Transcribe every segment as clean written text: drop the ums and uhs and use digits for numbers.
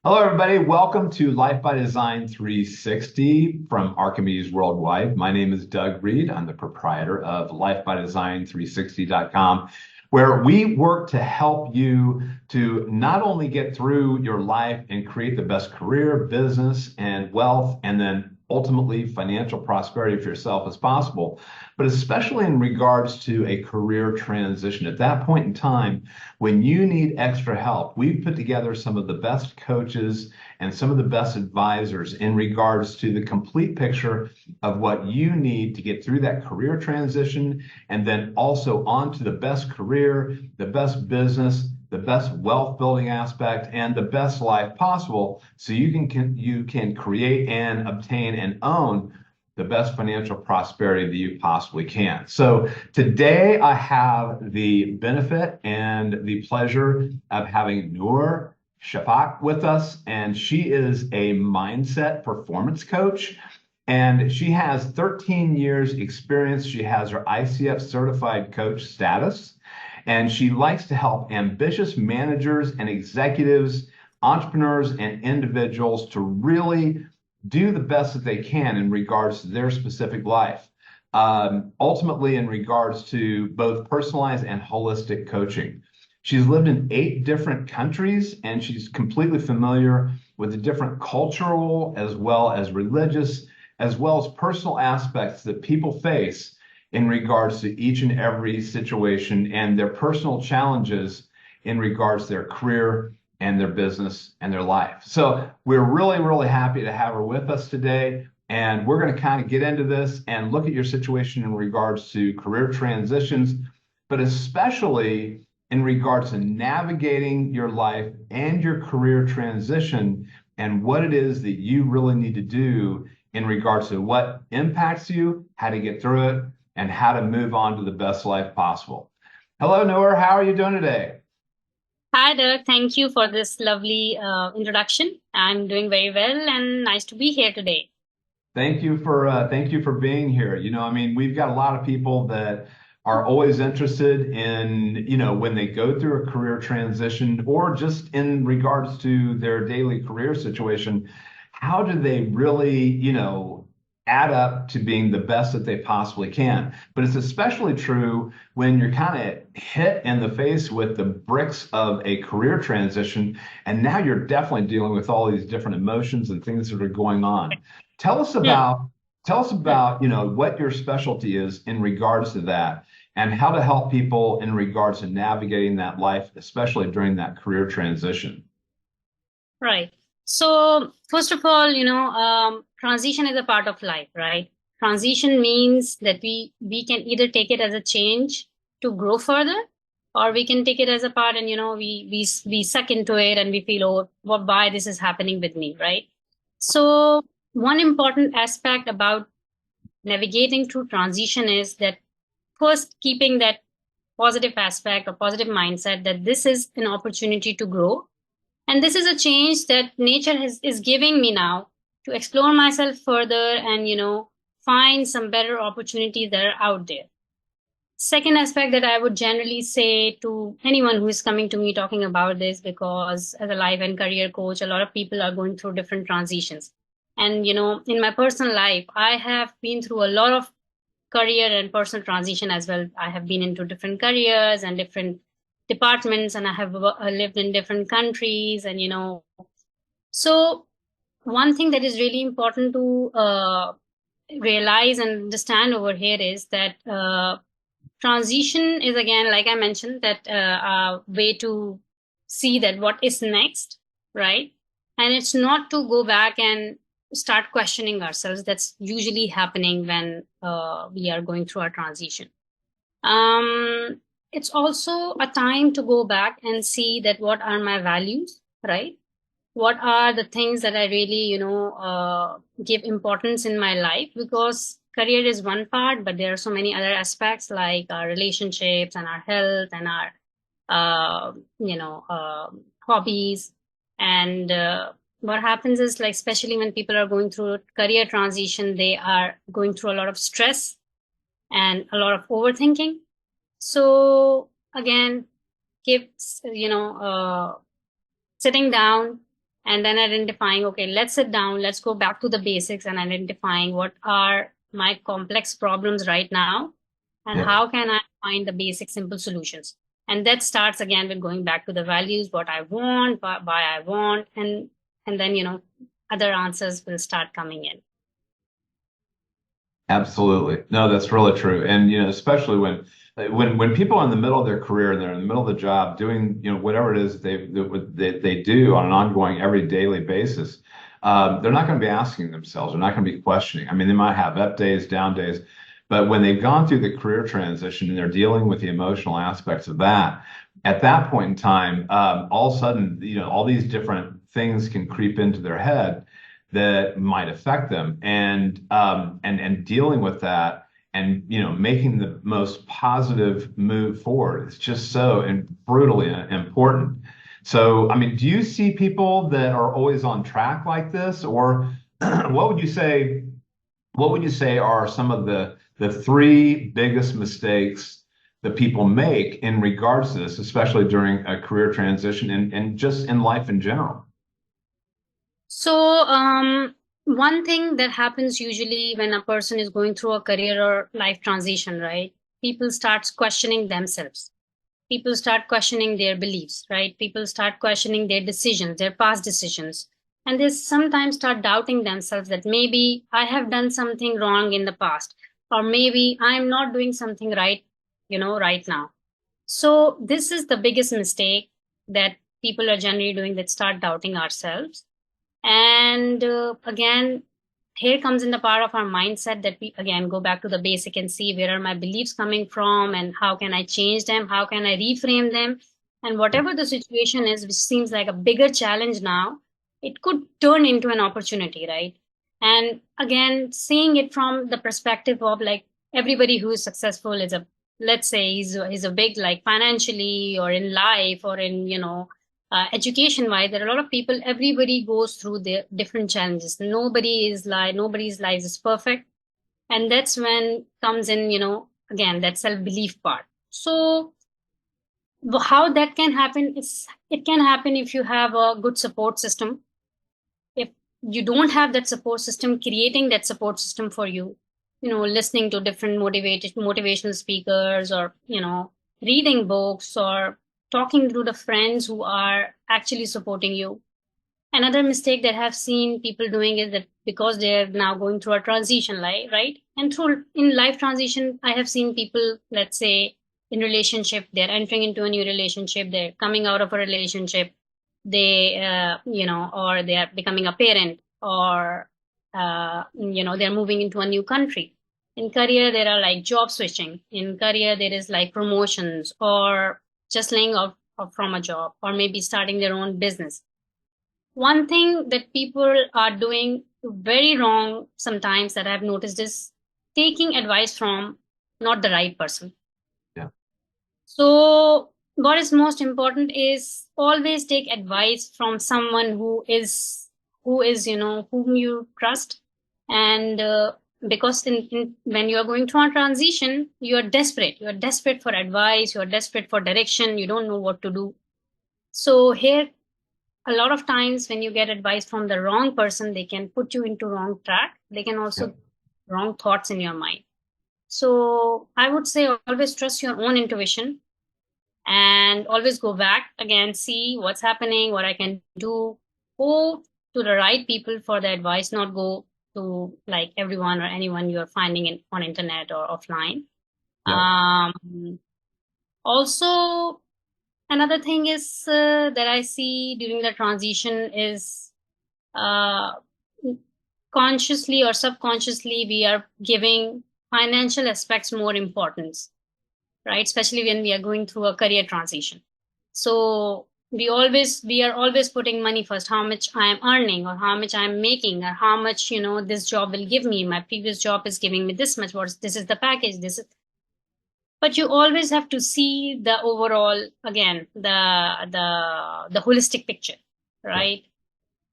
Hello, everybody. Welcome to Life by Design 360 from Archimedes Worldwide. My name is Doug Reed. I'm the proprietor of lifebydesign360.com, where we work to help you to not only get through your life and create the best career, business, and wealth, and then ultimately financial prosperity for yourself as possible, but especially in regards to a career transition. At that point in time, when you need extra help, we've put together some of the best coaches and some of the best advisors in regards to the complete picture of what you need to get through that career transition and then also on to the best career, the best business, the best wealth building aspect, and the best life possible so you can create and obtain and own the best financial prosperity that you possibly can. So today I have the benefit and the pleasure of having Noor Shafaq with us, and she is a mindset performance coach. And she has 13 years experience. She has her ICF certified coach status, and she likes to help ambitious managers and executives, entrepreneurs, and individuals to really do the best that they can in regards to their specific life. Ultimately, in regards to both personalized and holistic coaching. She's lived in 8 different countries and she's completely familiar with the different cultural as well as religious, as well as personal aspects that people face in regards to each and every situation and their personal challenges in regards to their career and their business and their life. So we're really, really happy to have her with us today. And we're going to kind of get into this and look at your situation in regards to career transitions, but especially in regards to navigating your life and your career transition and what it is that you really need to do in regards to what impacts you, how to get through it, and how to move on to the best life possible. Hello, Noor. How are you doing today? Hi there. Thank you for this lovely introduction. I'm doing very well and nice to be here today. Thank you for being here. I mean, we've got a lot of people that are always interested in, when they go through a career transition or just in regards to their daily career situation, how do they really, add up to being the best that they possibly can? But it's especially true when you're kind of hit in the face with the bricks of a career transition, and now you're definitely dealing with all these different emotions and things that are going on. Tell us Hmm. about tell us about, what your specialty is in regards to that and how to help people in regards to navigating that life, especially during that career transition. Right. So, first of all, transition is a part of life, right? Transition means that we can either take it as a change to grow further, or we can take it as a part and we suck into it and we feel, oh, what why this is happening with me, right? So, one important aspect about navigating through transition is that first keeping that positive aspect or positive mindset that this is an opportunity to grow and this is a change that is giving me now to explore myself further and find some better opportunities that are out there. Second aspect that I would generally say to anyone who is coming to me talking about this, because as a life and career coach, a lot of people are going through different transitions. And, in my personal life, I have been through a lot of career and personal transition as well. I have been into different careers and different departments, and I have lived in different countries. And, so one thing that is really important to realize and understand over here is that transition is, again, like I mentioned, that a way to see that what is next, right? And it's not to go back and start questioning ourselves. That's usually happening when we are going through our transition. um, it's also a time to go back and see that what are my values, right? What are the things that I really, give importance in my life? Because career is one part, but there are so many other aspects like our relationships and our health and our, hobbies. And what happens is, like, especially when people are going through career transition, they are going through a lot of stress and a lot of overthinking. So again, keep, sitting down, and then identifying, okay, let's sit down, let's go back to the basics and identifying what are my complex problems right now and Yeah. how can I find the basic simple solutions. And that starts again with going back to the values, what I want, why I want, and then other answers will start coming in. Absolutely. No, that's really true. And especially when people are in the middle of their career and they're in the middle of the job doing, whatever it is they do on an ongoing every daily basis, they're not going to be asking themselves, they're not going to be questioning. I mean, they might have up days, down days, but when they've gone through the career transition and they're dealing with the emotional aspects of that, at that point in time, all of a sudden, all these different things can creep into their head that might affect them, and dealing with that, and making the most positive move forward is just so brutally important. So I mean, do you see people that are always on track like this, or what would you say are some of the three biggest mistakes that people make in regards to this, especially during a career transition, and just in life in general? So, one thing that happens usually when a person is going through a career or life transition, right? People start questioning themselves. People start questioning their beliefs, right? People start questioning their decisions, their past decisions. And they sometimes start doubting themselves that maybe I have done something wrong in the past, or maybe I'm not doing something right, right now. So, this is the biggest mistake that people are generally doing, that start doubting ourselves. And again, here comes in the part of our mindset, that we again go back to the basic and see where are my beliefs coming from and how can I change them? How can I reframe them? And whatever the situation is, which seems like a bigger challenge now, it could turn into an opportunity, right? And again, seeing it from the perspective of like everybody who is successful is let's say he's a big, like financially or in life or in, education wise, there are a lot of people, everybody goes through their different challenges. Nobody's life is perfect. And that's when comes in, again, that self-belief part. So how that can happen is, it can happen if you have a good support system. If you don't have that support system, creating that support system for you, listening to different motivational speakers, or reading books, or talking to the friends who are actually supporting you. Another mistake that I've seen people doing is that because they're now going through a transition, right? And through in life transition, I have seen people, let's say, in relationship, they're entering into a new relationship, they're coming out of a relationship, or they are becoming a parent, or they're moving into a new country. In career, there are like job switching. In career, there is like promotions, or just laying off from a job, or maybe starting their own business. One thing that people are doing very wrong sometimes that I've noticed is taking advice from not the right person. Yeah. So, what is most important is always take advice from someone who is whom you trust. And because when you are going through a transition, you are desperate. You are desperate for advice. You are desperate for direction. You don't know what to do. So here, a lot of times when you get advice from the wrong person, they can put you into wrong track. They can Yeah. also wrong thoughts in your mind. So I would say always trust your own intuition, and always go back again, see what's happening, what I can do. Go to the right people for the advice, not go to like everyone or anyone you're finding on internet or offline. Yeah. Also, another thing is that I see during the transition is uh, consciously or subconsciously we are giving financial aspects more importance, right? Especially when we are going through a career transition. So we are always putting money first, how much I am earning, or how much I'm making, or how much this job will give me. My previous job is giving me this much. This is the package. This is, but you always have to see the overall, again, the holistic picture, Yeah. right?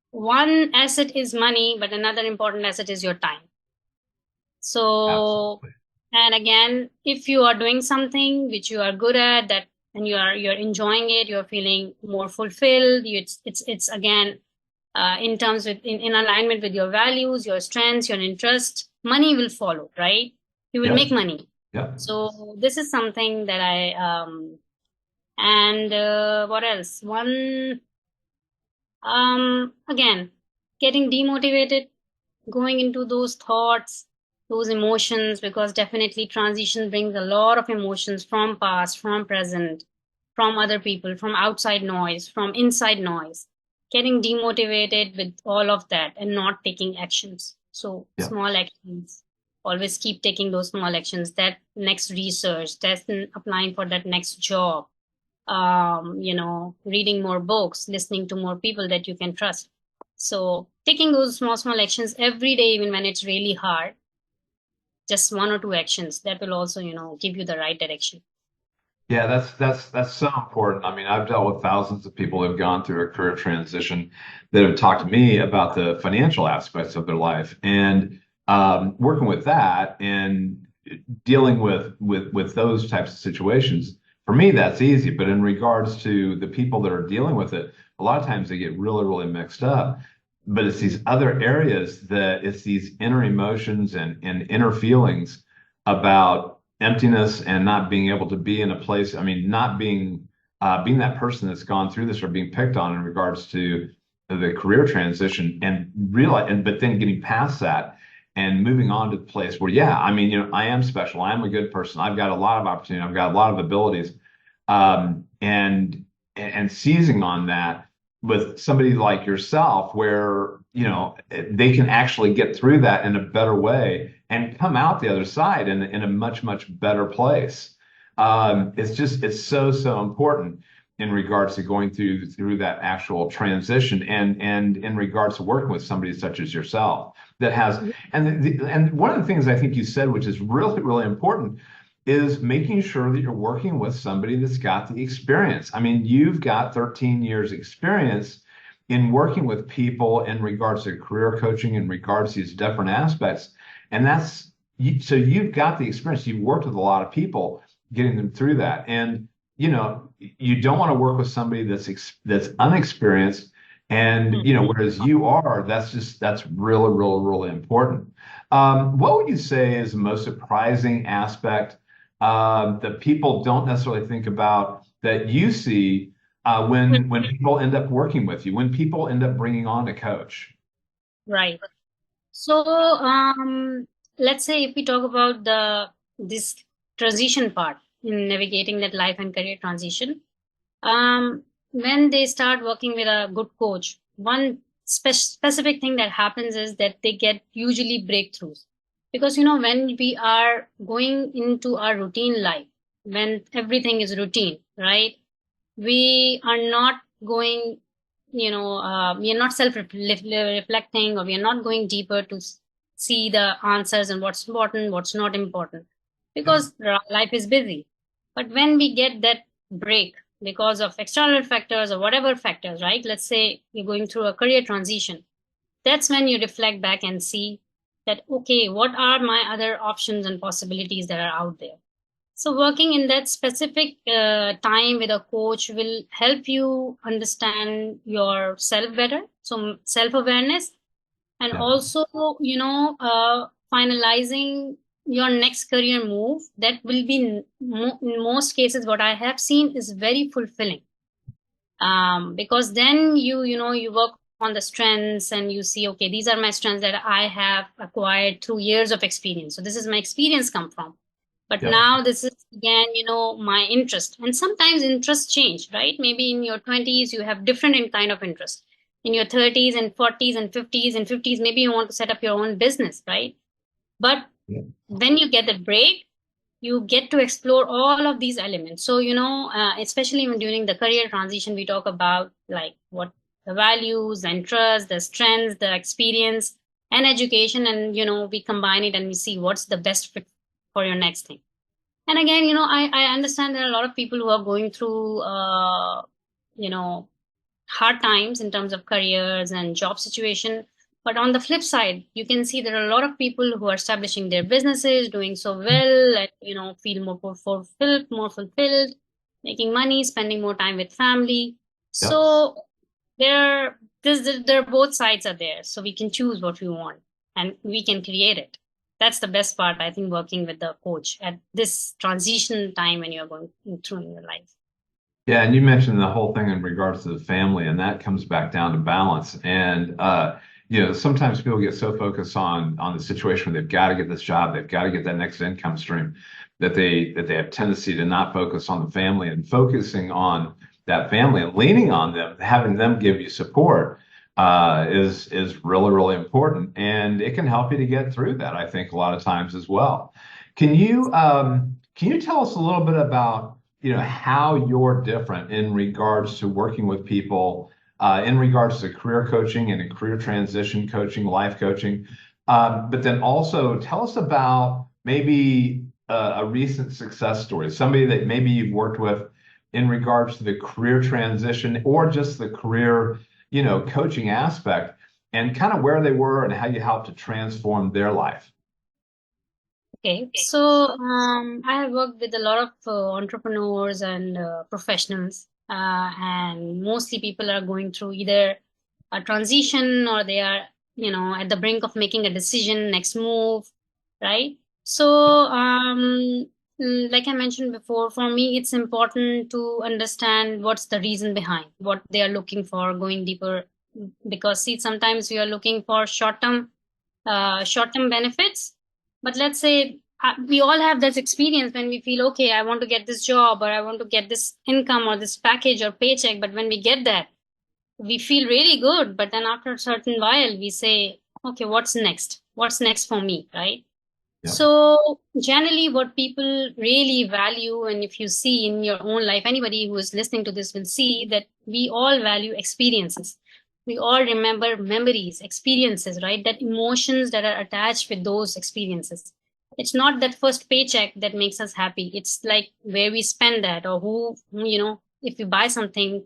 One asset is money, but another important asset is your time. So, Absolutely. and again, if you are doing something which you are good at, that, and you're enjoying it, you're feeling more fulfilled, it's again, in terms with in alignment with your values, your strengths, your interests, money will follow, right? You will make Yep. money. Yep. So this is something that I and what else? One again, getting demotivated, going into those thoughts, those emotions, because definitely transition brings a lot of emotions from past, from present, from other people, from outside noise, from inside noise. Getting demotivated with all of that and not taking actions. So Yep. small actions. Always keep taking those small actions. That next research, that's applying for that next job. Reading more books, listening to more people that you can trust. So taking those small actions every day, even when it's really hard, just one or two actions, that will also, give you the right direction. Yeah, that's so important. I mean, I've dealt with thousands of people who have gone through a career transition that have talked to me about the financial aspects of their life, and working with that and dealing with those types of situations. For me, that's easy, but in regards to the people that are dealing with it, a lot of times they get really, really mixed up. But it's these other areas that it's these inner emotions and inner feelings about emptiness and not being able to be in a place. I mean, not being that person that's gone through this or being picked on in regards to the career transition and realize, and but then getting past that and moving on to the place where, yeah, I mean, I am special. I am a good person. I've got a lot of opportunity. I've got a lot of abilities, and seizing on that with somebody like yourself, where they can actually get through that in a better way and come out the other side in a much better place. It's so important in regards to going through that actual transition and in regards to working with somebody such as yourself that has and one of the things I think you said, which is really important, is making sure that you're working with somebody that's got the experience. I mean, you've got 13 years experience in working with people in regards to career coaching, in regards to these different aspects. And so you've got the experience. You've worked with a lot of people getting them through that. And, you don't want to work with somebody that's unexperienced. And, whereas you are, that's really important. What would you say is the most surprising aspect that people don't necessarily think about that you see when people end up working with you, when people end up bringing on a coach? Right. So, let's say if we talk about this transition part in navigating that life and career transition, when they start working with a good coach, one specific thing that happens is that they get usually breakthroughs. Because, when we are going into our routine life, when everything is routine, right? We are not going, we are not self-reflecting, or we are not going deeper to see the answers and what's important, what's not important, Yeah. because life is busy. But when we get that break because of external factors or whatever factors, right? Let's say you're going through a career transition. That's when you reflect back and see that, okay, what are my other options and possibilities that are out there? So, working in that specific time with a coach will help you understand yourself better. So, self awareness, and Yeah. also, finalizing your next career move. That will be, in most cases, what I have seen is very fulfilling. Because then you work on the strengths and you see, okay, these are my strengths that I have acquired through years of experience. So, this is my experience come from. But Yeah. now this is again, my interest. And sometimes interests change, right? Maybe in your 20s, you have different kind of interest. In your 30s and 40s and 50s, maybe you want to set up your own business, right? But Yeah. when you get the break, you get to explore all of these elements. So, especially when during the career transition, we talk about like what the values and trust, the strengths, the experience and education. And, we combine it and we see what's the best fit for your next thing. And again, I understand there are a lot of people who are going through, you know, hard times in terms of careers and job situation. But on the flip side, you can see there are a lot of people who are establishing their businesses, doing so well, and, feel more fulfilled, making money, spending more time with family. Yep. So there, there both sides are there, so we can choose what we want and we can create it. That's the best part, I think, working with the coach at this transition time when you're going through in your life. Yeah, and you mentioned the whole thing in regards to the family, and that comes back down to balance. And sometimes people get so focused on the situation where they've got to get this job, they've got to get that next income stream, that they have tendency to not focus on the family, and focusing on that family and leaning on them, having them give you support is really, really important. And it can help you to get through that, I think, a lot of times as well. Can you tell us a little bit about how you're different in regards to working with people, in regards to career coaching and career transition coaching, life coaching, but then also tell us about maybe a recent success story, somebody that maybe you've worked with in regards to the career transition or just the career, coaching aspect, and kind of where they were and how you helped to transform their life. Okay, so I have worked with a lot of entrepreneurs and professionals, and mostly people are going through either a transition or they are, at the brink of making a decision, next move, right? So, like I mentioned before, for me, it's important to understand what's the reason behind what they are looking for, going deeper, because see, sometimes we are looking for short-term benefits. But let's say we all have this experience when we feel, okay, I want to get this job or I want to get this income or this package or paycheck. But when we get that, we feel really good. But then after a certain while, we say, okay, what's next? What's next for me, right? Yeah. So generally what people really value, and if you see in your own life, anybody who is listening to this will see that we all value experiences. We all remember memories, experiences, right? That emotions that are attached with those experiences. It's not that first paycheck that makes us happy. It's like where we spend that, or if we buy something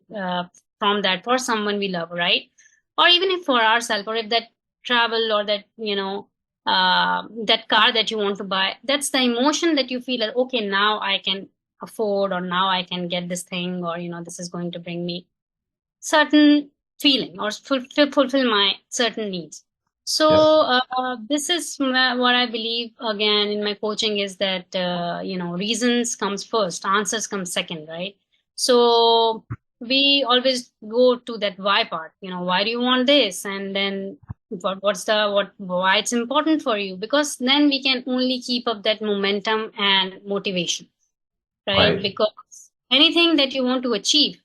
from that for someone we love, right? Or even if for ourselves, or if that travel or that, that car that you want to buy, that's the emotion that you feel that, okay, now I can afford, or now I can get this thing, or, this is going to bring me certain feeling or fulfill my certain needs. So this is what I believe again in my coaching is that, reasons comes first, answers come second, right? So we always go to that why part, why do you want this? And then why it's important for you? Because then we can only keep up that momentum and motivation, right? Right. Because anything that you want to achieve,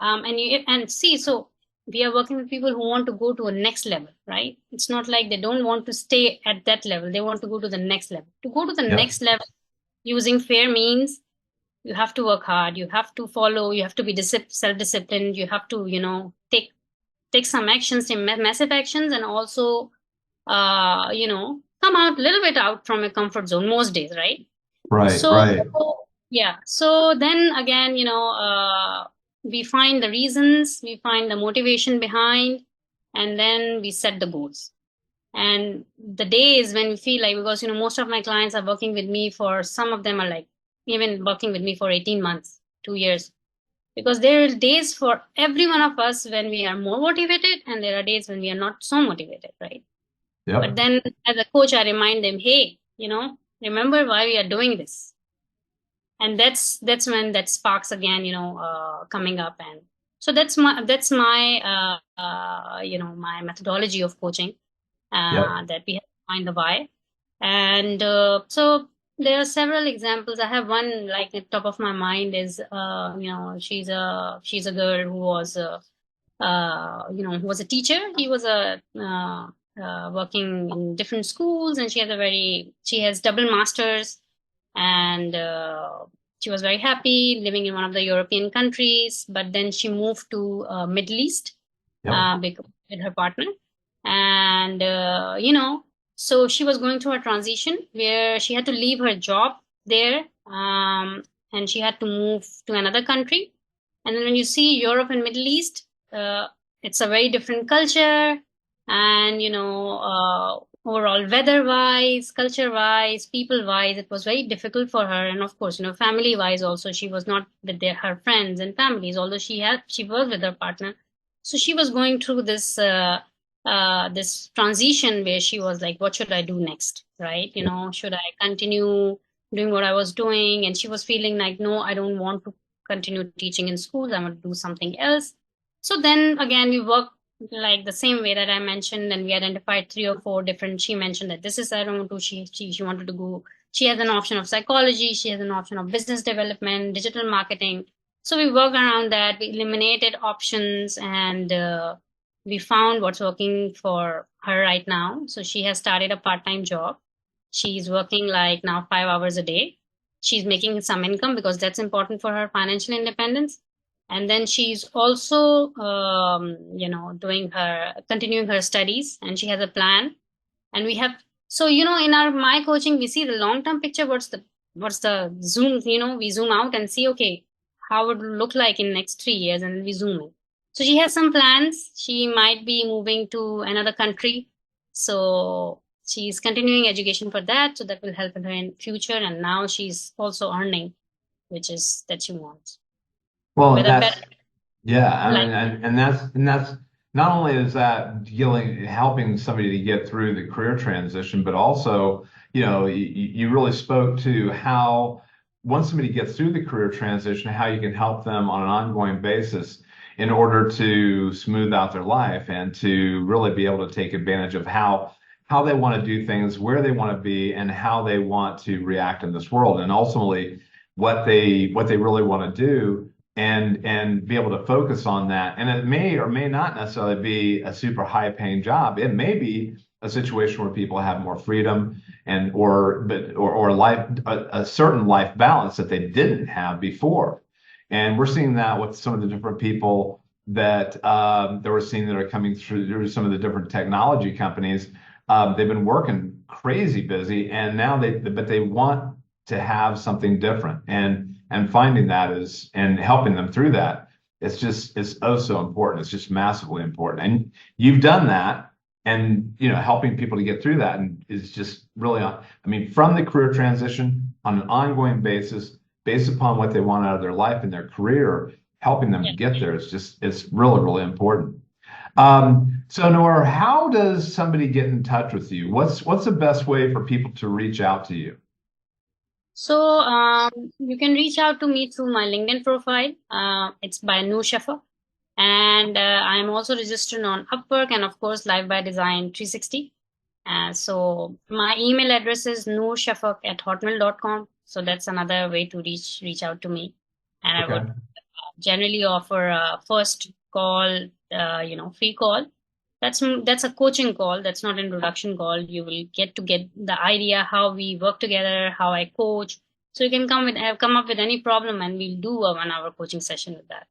and see, so we are working with people who want to go to a next level, right? It's not like they don't want to stay at that level. They want to go to the next level. To go to the Yep. next level using fair means, you have to work hard. You have to follow. You have to be self-disciplined. You have to, take some actions, massive actions, and also, come out a little bit out from a comfort zone most days, right? Right. So, Right. yeah. So then again, we find the reasons, we find the motivation behind, and then we set the goals. And the days when we feel like, because, most of my clients are working with me for, some of them are like even working with me for 18 months, 2 years. Because there are days for every one of us when we are more motivated, and there are days when we are not so motivated, right? But Yep. then as a coach, I remind them, hey, remember why we are doing this. And that's when that sparks again, coming up. And so that's my my methodology of coaching, Yep. that we have to find the why. And so there are several examples. I have one like at top of my mind is, she's a girl who was who was a teacher. He was a working in different schools, and she has double masters, and she was very happy living in one of the European countries. But then she moved to Middle East, Yep. with her partner, and so she was going through a transition where she had to leave her job there, and she had to move to another country. And then when you see Europe and Middle East, it's a very different culture, and overall weather wise, culture wise, people wise, it was very difficult for her. And of course, family wise also, she was not with her friends and families, although she was with her partner. So she was going through this transition where she was like, what should I do next? Right? Should I continue doing what I was doing? And she was feeling like, no, I don't want to continue teaching in schools. I want to do something else. So then again, we worked like the same way that I mentioned, and we identified three or four different. She mentioned that this is I don't want to. She wanted to go. She has an option of psychology. She has an option of business development, digital marketing. So we worked around that. We eliminated options and we found what's working for her right now. So she has started a part-time job. She's working like now 5 hours a day. She's making some income because that's important for her financial independence. And then she's also, doing continuing her studies, and she has a plan. And we have, so, in our my coaching, we see the long-term picture. What's the zoom, we zoom out and see, okay, how it will look like in next 3 years, and then we zoom in. So she has some plans. She might be moving to another country. So she's continuing education for that. So that will help her in future. And now she's also earning, which is that she wants. Well, With and a better that's yeah, I life. mean, and that's not only is that dealing helping somebody to get through the career transition, but also, you really spoke to how once somebody gets through the career transition, how you can help them on an ongoing basis in order to smooth out their life and to really be able to take advantage of how they want to do things, where they want to be, and how they want to react in this world, and ultimately what they really want to do and be able to focus on that. And it may or may not necessarily be a super high paying job. It may be a situation where people have more freedom and or life a certain life balance that they didn't have before. And we're seeing that with some of the different people that we're seeing that are coming through some of the different technology companies. They've been working crazy busy, and now they want to have something different, and finding that is and helping them through that, it's oh so important. It's just massively important, and you've done that, and helping people to get through that and is just really I mean, from the career transition on an ongoing basis based upon what they want out of their life and their career, helping them Yeah. to get there is just it's really really important. So Noor, how does somebody get in touch with you? What's the best way for people to reach out to you? So you can reach out to me through my LinkedIn profile. It's by Noor Shafaq. And I'm also registered on Upwork and, of course, Live by Design 360. So my email address is noorshafaq@hotmail.com. So that's another way to reach out to me. And I Okay. would generally offer a first call, free call. That's a coaching call. That's not an introduction call. You will get to get the idea how we work together, how I coach. So you can come up with any problem, and we'll do a 1 hour coaching session with that.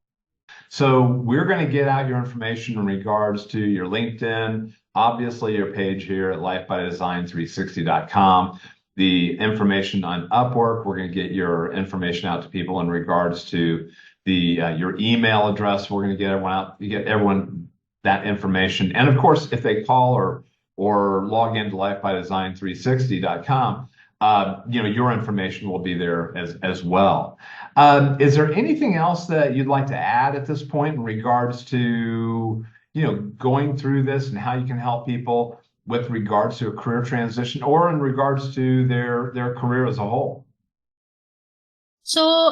So we're going to get out your information in regards to your LinkedIn, obviously your page here at lifebydesign360.com, the information on Upwork. We're going to get your information out to people in regards to the your email address. We're going to get everyone out, you get everyone that information. And of course, if they call or log into lifebydesign360.com, your information will be there as well. Is there anything else that you'd like to add at this point in regards to, going through this and how you can help people with regards to a career transition or in regards to their career as a whole? So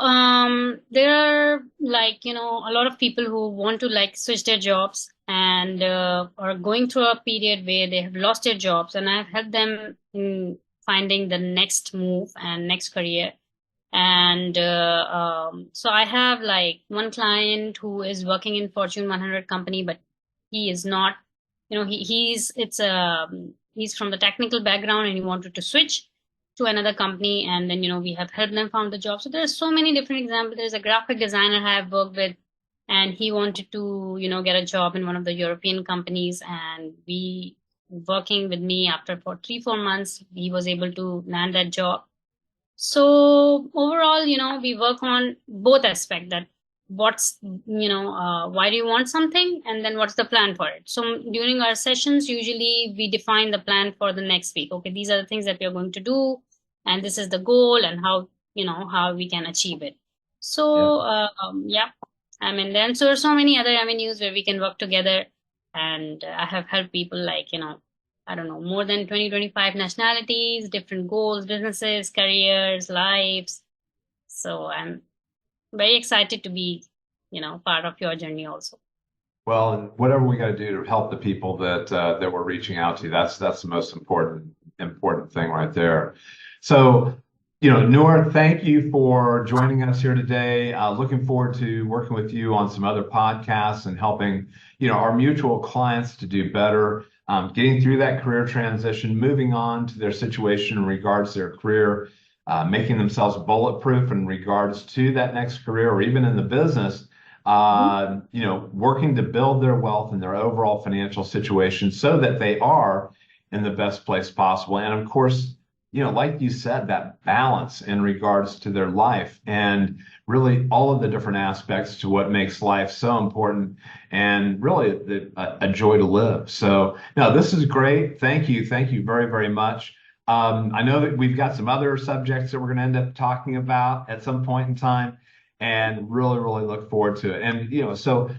there are a lot of people who want to switch their jobs and are going through a period where they have lost their jobs, and I've helped them in finding the next move and next career. And so I have one client who is working in Fortune 100 company, but he is not, he's from the technical background, and he wanted to switch to another company. And then, we have helped them found the job. So there's so many different examples. There's a graphic designer I have worked with, and he wanted to, get a job in one of the European companies. And we working with me after for 3-4 months, he was able to land that job. So overall, we work on both aspects, that why do you want something, and then what's the plan for it. So during our sessions, usually we define the plan for the next week. Okay, these are the things that we are going to do, and this is the goal, and how we can achieve it. Yeah. So yeah. I mean, then so are so many other avenues where we can work together. And I have helped people like, I don't know, more than 20, 25 nationalities, different goals, businesses, careers, lives. So I'm very excited to be, part of your journey also. Well, and whatever we got to do to help the people that we're reaching out to, that's the most important thing right there. So, Noor, thank you for joining us here today. Looking forward to working with you on some other podcasts and helping, our mutual clients to do better, getting through that career transition, moving on to their situation in regards to their career, making themselves bulletproof in regards to that next career or even in the business. Working to build their wealth and their overall financial situation so that they are in the best place possible. And of course, like you said, that balance in regards to their life and really all of the different aspects to what makes life so important and really a joy to live. So, no, this is great. Thank you. Thank you very, very much. I know that we've got some other subjects that we're going to end up talking about at some point in time and really, really look forward to it. And, so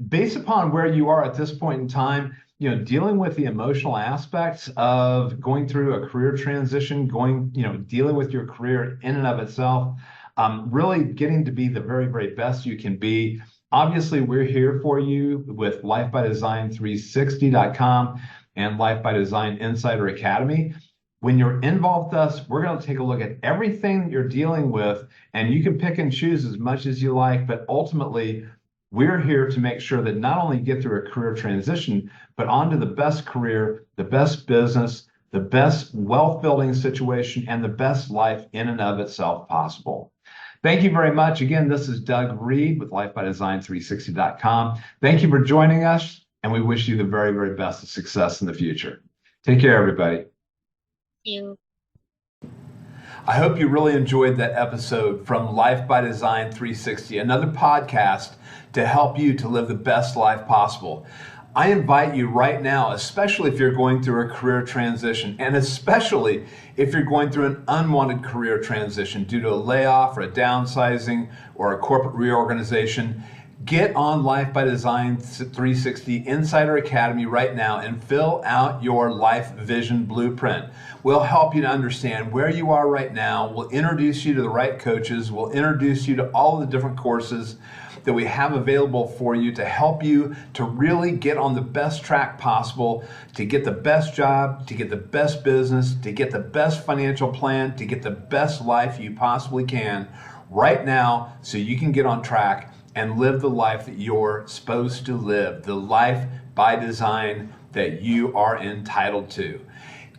based upon where you are at this point in time, dealing with the emotional aspects of going through a career transition, dealing with your career in and of itself, really getting to be the very, very best you can be. Obviously, we're here for you with lifebydesign360.com and Life by Design Insider Academy. When you're involved with us, we're going to take a look at everything that you're dealing with, and you can pick and choose as much as you like, but ultimately, we're here to make sure that not only you get through a career transition, but onto the best career, the best business, the best wealth building situation, and the best life in and of itself possible. Thank you very much. Again, this is Doug Reed with lifebydesign360.com. Thank you for joining us, and we wish you the very, very best of success in the future. Take care, everybody. You. I hope you really enjoyed that episode from Life by Design 360, another podcast to help you to live the best life possible. I invite you right now, especially if you're going through a career transition, and especially if you're going through an unwanted career transition due to a layoff or a downsizing or a corporate reorganization, get on Life by Design 360 Insider Academy right now and fill out your life vision blueprint. We'll help you to understand where you are right now. We'll introduce you to the right coaches. We'll introduce you to all the different courses that we have available for you to help you to really get on the best track possible, to get the best job, to get the best business, to get the best financial plan, to get the best life you possibly can right now so you can get on track and live the life that you're supposed to live, the life by design that you are entitled to.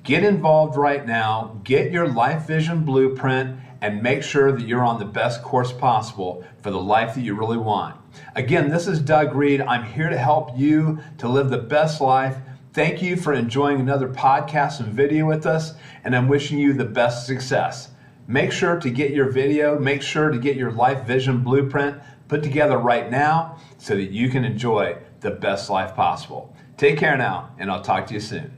Get involved right now, get your life vision blueprint, and make sure that you're on the best course possible for the life that you really want. Again, this is Doug Reed. I'm here to help you to live the best life. Thank you for enjoying another podcast and video with us, and I'm wishing you the best success. Make sure to get your video, make sure to get your life vision blueprint put together right now so that you can enjoy the best life possible. Take care now, and I'll talk to you soon.